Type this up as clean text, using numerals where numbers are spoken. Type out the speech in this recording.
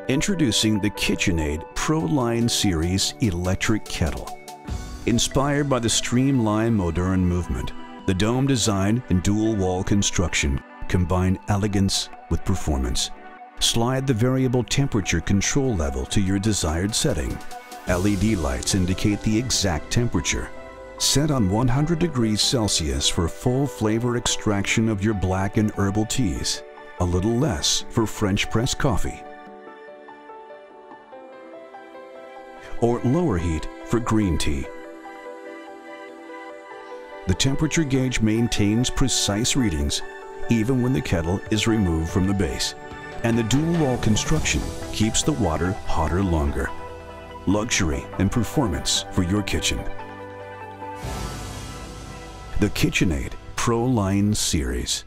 Introducing the KitchenAid Pro Line Series Electric Kettle. Inspired by the streamlined modern movement, the dome design and dual wall construction combine elegance with performance. Slide the variable temperature control level to your desired setting. LED lights indicate the exact temperature. Set on 100 degrees Celsius for full flavor extraction of your black and herbal teas. A little less for French press coffee. Or lower heat for green tea. The temperature gauge maintains precise readings even when the kettle is removed from the base, and the dual wall construction keeps the water hotter longer. Luxury and performance for your kitchen. The KitchenAid Pro Line Series.